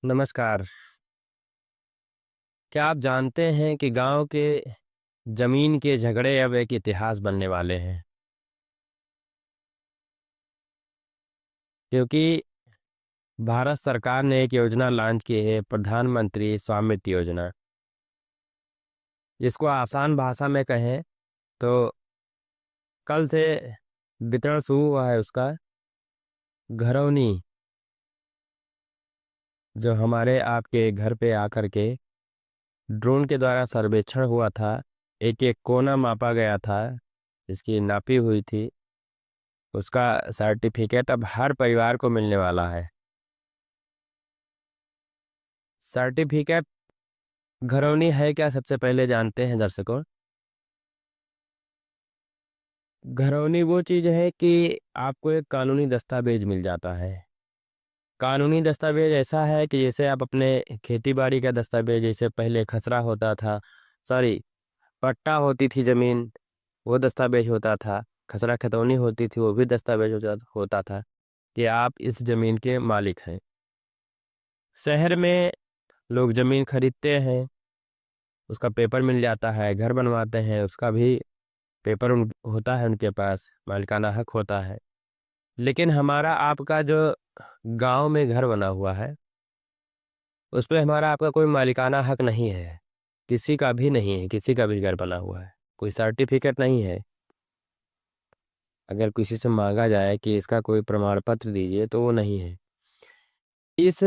नमस्कार। क्या आप जानते हैं कि गाँव के ज़मीन के झगड़े अब एक इतिहास बनने वाले हैं? क्योंकि भारत सरकार ने एक योजना लॉन्च की है, प्रधानमंत्री स्वामित्व योजना। जिसको आसान भाषा में कहें तो कल से वितरण शुरू हुआ है उसका। घरौनी जो हमारे आपके घर पे आकर के ड्रोन के द्वारा सर्वेक्षण हुआ था, एक-एक कोना मापा गया था, इसकी नापी हुई थी, उसका सर्टिफ़िकेट अब हर परिवार को मिलने वाला है। सर्टिफ़िकेट घरौनी है क्या, सबसे पहले जानते हैं दर्शकों? घरौनी वो चीज़ है कि आपको एक कानूनी दस्तावेज़ मिल जाता है। कानूनी दस्तावेज़ ऐसा है कि जैसे आप अपने खेती-बाड़ी का दस्तावेज़, जैसे पहले खसरा होता था, सॉरी, पट्टा होती थी ज़मीन, वो दस्तावेज़ होता था। खसरा खतौनी होती थी, वो भी दस्तावेज़ होता था कि आप इस ज़मीन के मालिक हैं। शहर में लोग ज़मीन खरीदते हैं, उसका पेपर मिल जाता है, घर बनवाते हैं, उसका भी पेपर होता है उनके पास, मालिकाना हक होता है। लेकिन हमारा आपका जो गाँव में घर बना हुआ है, उस पे हमारा आपका कोई मालिकाना हक नहीं है। किसी का भी नहीं है, किसी का भी घर बना हुआ है। कोई सर्टिफ़िकेट नहीं है। अगर किसी से माँगा जाए कि इसका कोई प्रमाण पत्र दीजिए, तो वो नहीं है। इस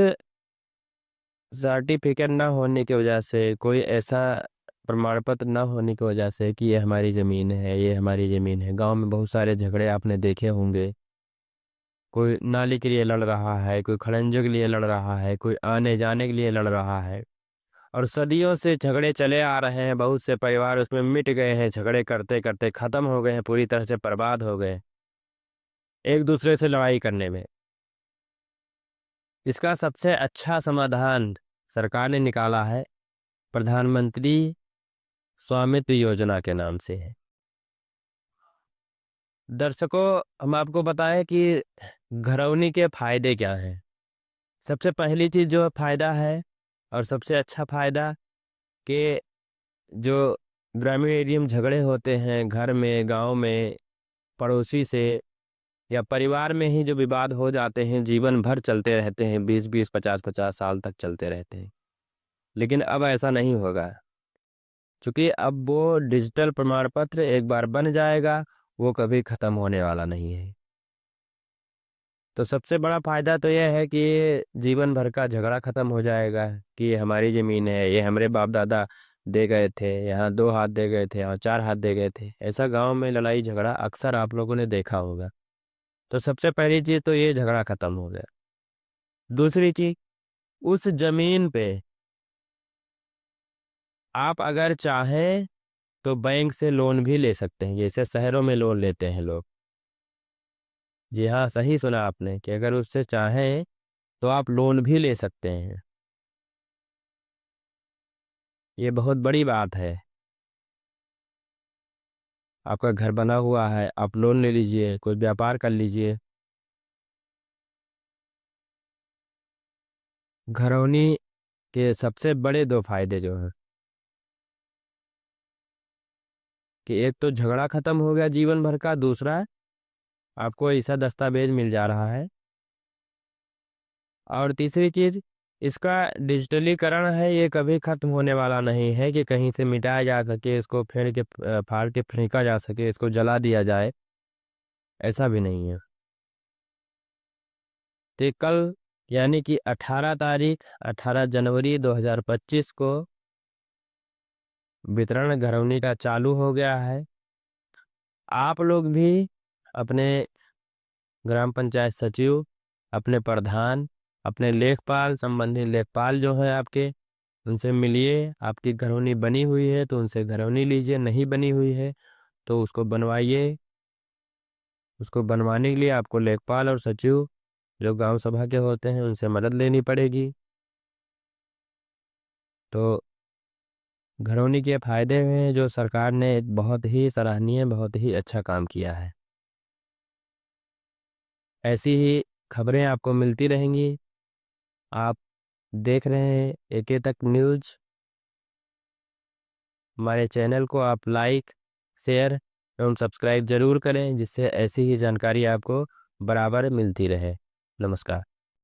सर्टिफ़िकेट ना होने की वजह से, कोई ऐसा प्रमाण पत्र ना होने की वजह से कि ये हमारी ज़मीन है, ये हमारी ज़मीन है, गाँव में बहुत सारे झगड़े आपने देखे होंगे। कोई नाली के लिए लड़ रहा है, कोई खड़ंजे के लिए लड़ रहा है, कोई आने-जाने के लिए लड़ रहा है और सदियों से झगड़े चले आ रहे हैं। बहुत से परिवार उसमें मिट गए हैं, झगड़े करते-करते ख़त्म हो गए हैं, पूरी तरह से बर्बाद हो गए, एक-दूसरे से लड़ाई करने में। इसका सबसे अच्छा समाधान सरकार ने निकाला है, प्रधानमंत्री स्वामित्व योजना के नाम से है। दर्शकों, हम आपको बताएँ कि घरौनी के फ़ायदे क्या हैं? सबसे पहली चीज़ जो फ़ायदा है और सबसे अच्छा फ़ायदा कि जो ग्रामीण एरिया में झगड़े होते हैं, घर में, गाँव में, पड़ोसी से या परिवार में ही जो विवाद हो जाते हैं, जीवन भर चलते रहते हैं, 20-20, 50-50 साल तक चलते रहते हैं। लेकिन अब ऐसा नहीं होगा, क्योंकि अब वो डिजिटल प्रमाण पत्र एक बार बन जाएगा, वो कभी ख़त्म होने वाला नहीं है। तो सबसे बड़ा फ़ायदा तो ये है कि जीवन भर का झगड़ा ख़त्म हो जाएगा कि ये हमारी ज़मीन है, ये हमारे बाप-दादा दे गए थे, यहाँ 2 हाथ दे गए थे, यहाँ 4 हाथ दे गए थे। ऐसा गाँव में लड़ाई-झगड़ा अक्सर आप लोगों ने देखा होगा। तो सबसे पहली चीज़ तो ये झगड़ा ख़त्म हो गया। दूसरी चीज़, उस ज़मीन पे आप अगर चाहें तो बैंक से लोन भी ले सकते हैं, जैसे शहरों में लोन लेते हैं लोग। जी हाँ, सही सुना आपने कि अगर उससे चाहें तो आप लोन भी ले सकते हैं। ये बहुत बड़ी बात है। आपका घर बना हुआ है, आप लोन ले लीजिए, कोई व्यापार कर लीजिए। घरौनी के सबसे बड़े 2 फ़ायदे जो हैं कि एक तो झगड़ा ख़त्म हो गया जीवन भर का, दूसरा आपको ऐसा दस्तावेज़ मिल जा रहा है और तीसरी चीज़, इसका डिजिटलीकरण है, ये कभी ख़त्म होने वाला नहीं है कि कहीं से मिटाया जा सके, इसको फाड़ के फेंका जा सके, इसको जला दिया जाए, ऐसा भी नहीं है। तो कल यानी कि 18 जनवरी 2025 को वितरण घरौनी का चालू हो गया है। आप लोग भी अपने ग्राम पंचायत सचिव, अपने प्रधान, अपने लेखपाल, संबंधित लेखपाल जो हैं आपके, उनसे मिलिए। आपकी घरौनी बनी हुई है तो उनसे घरौनी लीजिए, नहीं बनी हुई है तो उसको बनवाइए। उसको बनवाने के लिए आपको लेखपाल और सचिव जो गांव सभा के होते हैं उनसे मदद लेनी पड़ेगी। तो घरौनी के फ़ायदे हैं जो सरकार ने बहुत ही सराहनीय, बहुत ही अच्छा काम किया है। ऐसी ही खबरें आपको मिलती रहेंगी। आप देख रहे हैं एके तक न्यूज़। हमारे चैनल को आप लाइक, शेयर एवं सब्सक्राइब ज़रूर करें, जिससे ऐसी ही जानकारी आपको बराबर मिलती रहे। नमस्कार।